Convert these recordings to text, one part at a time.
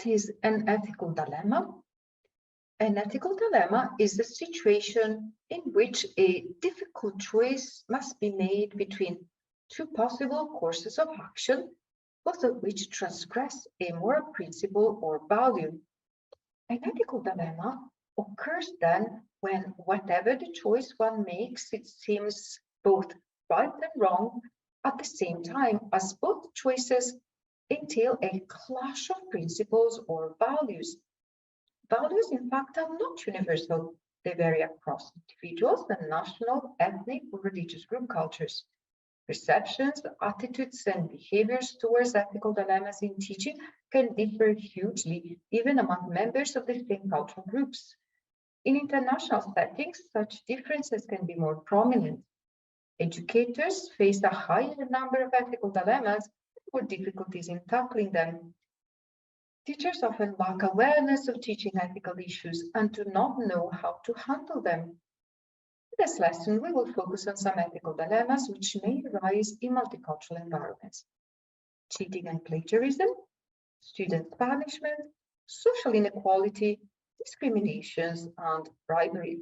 What is an ethical dilemma? An ethical dilemma is a situation in which a difficult choice must be made between two possible courses of action, both of which transgress a moral principle or value. An ethical dilemma occurs then when whatever the choice one makes, it seems both right and wrong at the same time, as both choices entail a clash of principles or values. Values, in fact, are not universal. They vary across individuals and national, ethnic, or religious group cultures. Perceptions, attitudes, and behaviors towards ethical dilemmas in teaching can differ hugely, even among members of the same cultural groups. In international settings, such differences can be more prominent. Educators face a higher number of ethical dilemmas or difficulties in tackling them. Teachers often lack awareness of teaching ethical issues and do not know how to handle them. In this lesson, we will focus on some ethical dilemmas which may arise in multicultural environments: cheating and plagiarism, student punishment, social inequality, discriminations, and bribery.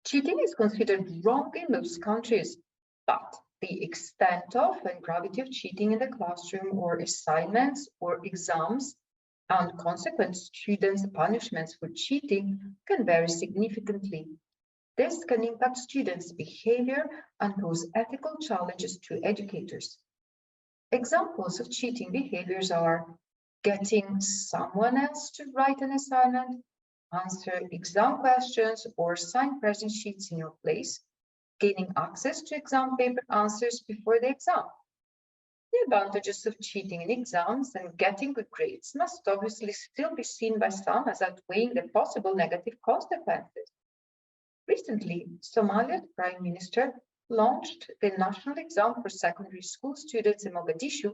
Cheating is considered wrong in most countries, but the extent of and gravity of cheating in the classroom or assignments or exams and consequent students' punishments for cheating can vary significantly. This can impact students' behavior and pose ethical challenges to educators. Examples of cheating behaviors are getting someone else to write an assignment, answer exam questions, or sign present sheets in your place, gaining access to exam paper answers before the exam. The advantages of cheating in exams and getting good grades must obviously still be seen by some as outweighing the possible negative consequences. Recently, Somalia's Prime Minister launched the national exam for secondary school students in Mogadishu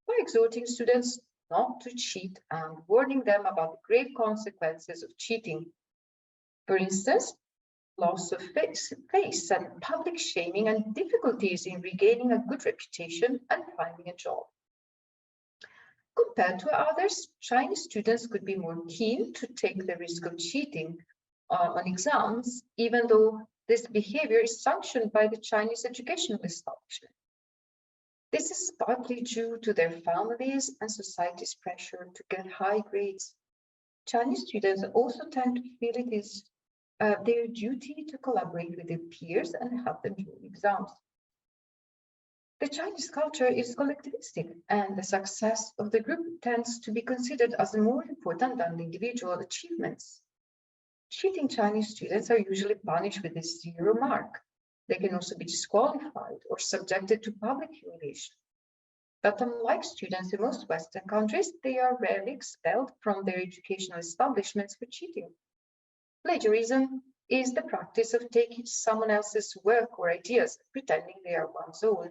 by exhorting students not to cheat and warning them about the grave consequences of cheating. For instance, loss of face and public shaming and difficulties in regaining a good reputation and finding a job. Compared to others, Chinese students could be more keen to take the risk of cheating on exams, even though this behavior is sanctioned by the Chinese educational establishment. This is partly due to their families and society's pressure to get high grades. Chinese students also tend to feel it is their duty to collaborate with their peers and help them during exams. The Chinese culture is collectivistic, and the success of the group tends to be considered as more important than the individual achievements. Cheating Chinese students are usually punished with a 0 mark. They can also be disqualified or subjected to public humiliation. But unlike students in most Western countries, they are rarely expelled from their educational establishments for cheating. Plagiarism is the practice of taking someone else's work or ideas, pretending they are one's own.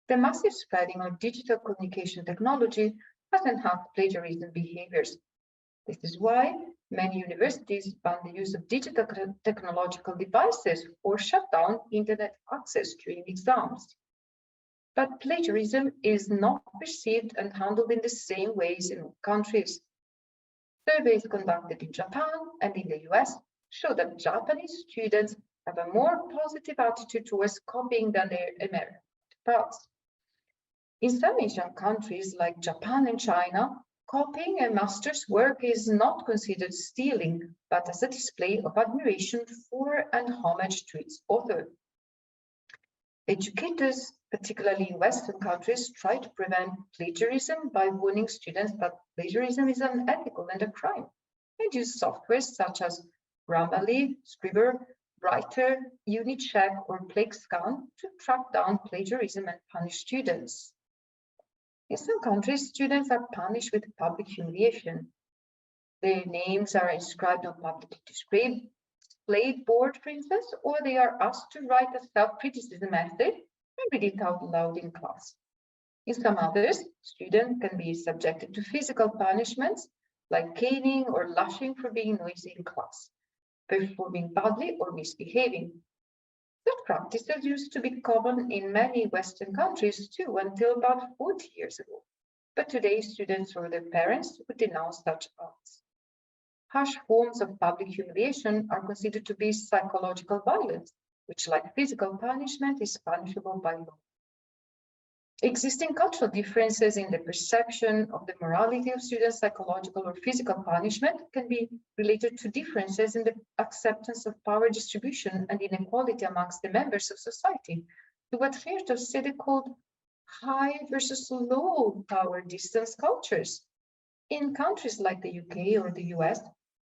The massive spreading of digital communication technology has enhanced plagiarism behaviors. This is why many universities ban the use of digital technological devices or shut down internet access during exams. But plagiarism is not perceived and handled in the same ways in all countries. Surveys conducted in Japan and in the US show that Japanese students have a more positive attitude towards copying than their American counterparts. In some Asian countries like Japan and China, copying a master's work is not considered stealing, but as a display of admiration for and homage to its author. Educators, particularly in Western countries, try to prevent plagiarism by warning students that plagiarism is unethical and a crime, and use software such as Grammarly, Scrivener, Writer, UniCheck, or PlagueScan to track down plagiarism and punish students. In some countries, students are punished with public humiliation. Their names are inscribed on publicly displayed board, for instance, or they are asked to write a self-criticism essay and read it out loud in class. In some others, students can be subjected to physical punishments like caning or lashing for being noisy in class, performing badly, or misbehaving. Such practices used to be common in many Western countries too, until about 40 years ago. but today students or their parents would denounce such acts. Harsh forms of public humiliation are considered to be psychological violence, which, like physical punishment, is punishable by law. Existing cultural differences in the perception of the morality of students' psychological or physical punishment can be related to differences in the acceptance of power distribution and inequality amongst the members of society, to what Feertov they called high versus low power distance cultures. In countries like the UK or the US,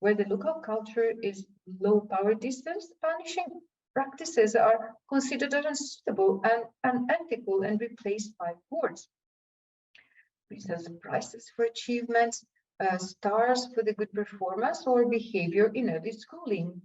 where the local culture is low power distance, punishing practices are considered unsuitable and unethical and replaced by rewards. For instance, prizes for achievements, stars for the good performance or behavior in early schooling.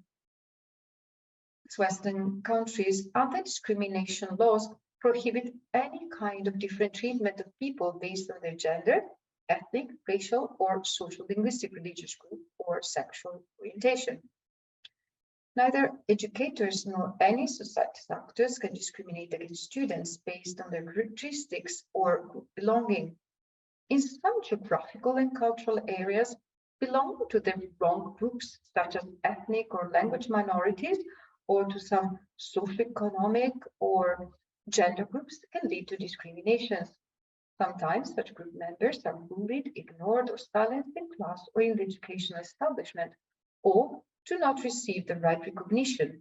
Western countries, anti-discrimination laws prohibit any kind of different treatment of people based on their gender, ethnic, racial, or social linguistic religious group or sexual orientation. Neither educators nor any society actors can discriminate against students based on their characteristics or group belonging. In some geographical and cultural areas, belonging to the wrong groups, such as ethnic or language minorities, or to some socioeconomic or gender groups, can lead to discriminations. Sometimes such group members are bullied, ignored, or silenced in class or in the educational establishment, or do not receive the right recognition.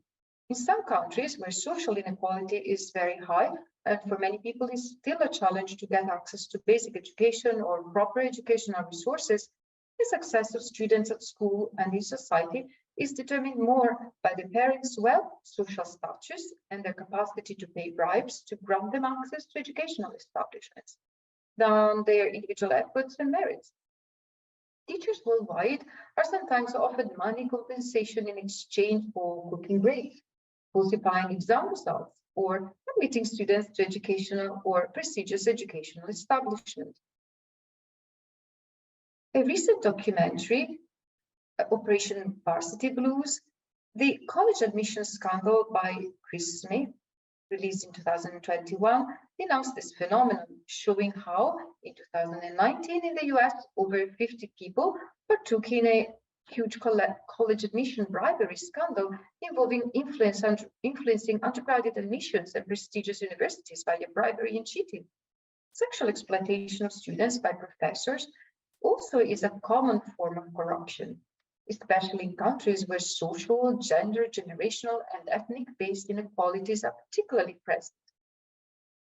In some countries where social inequality is very high, and for many people is still a challenge to get access to basic education or proper educational resources, the success of students at school and in society is determined more by the parents' wealth, social status, and their capacity to pay bribes to grant them access to educational establishments than their individual efforts and merits. Teachers worldwide are sometimes offered money compensation in exchange for cooking grades, falsifying exam results, or admitting students to educational or prestigious educational establishments. A recent documentary, Operation Varsity Blues, the college admission scandal by Chris Smith, released in 2021, denounced this phenomenon, showing how in 2019 in the US, over 50 people partook in a huge college admission bribery scandal involving influencing undergraduate admissions at prestigious universities via bribery and cheating. Sexual exploitation of students by professors also is a common form of corruption, especially in countries where social, gender, generational, and ethnic-based inequalities are particularly present.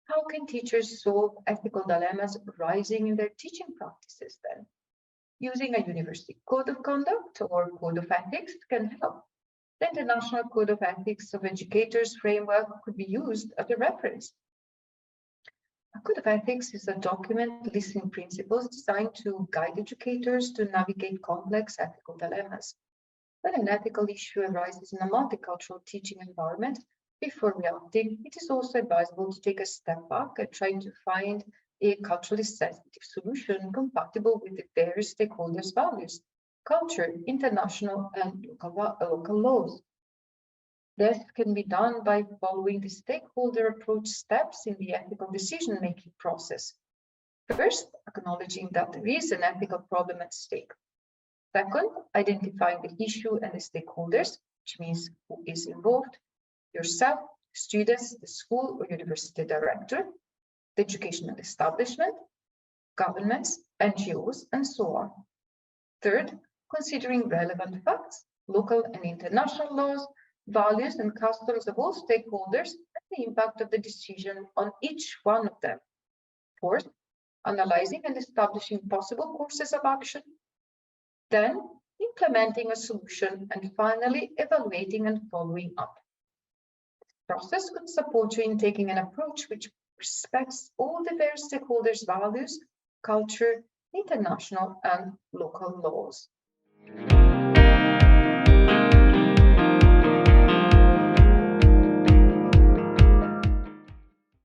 How can teachers solve ethical dilemmas arising in their teaching practices then? Using a university code of conduct or code of ethics can help. The International Code of Ethics of Educators framework could be used as a reference. A code of ethics is a document listing principles designed to guide educators to navigate complex ethical dilemmas. When an ethical issue arises in a multicultural teaching environment, before reacting, it is also advisable to take a step back and try to find a culturally sensitive solution compatible with the various stakeholders' values, culture, international, and local laws. This can be done by following the stakeholder approach steps in the ethical decision-making process. First, acknowledging that there is an ethical problem at stake. Second, identifying the issue and the stakeholders, which means who is involved, yourself, students, the school or university director, the educational establishment, governments, NGOs, and so on. Third, considering relevant facts, local and international laws, values and customs of all stakeholders, and the impact of the decision on each one of them. Fourth, analyzing and establishing possible courses of action. Then, implementing a solution, and finally, evaluating and following up. This process could support you in taking an approach which respects all the various stakeholders' values, culture, international and local laws.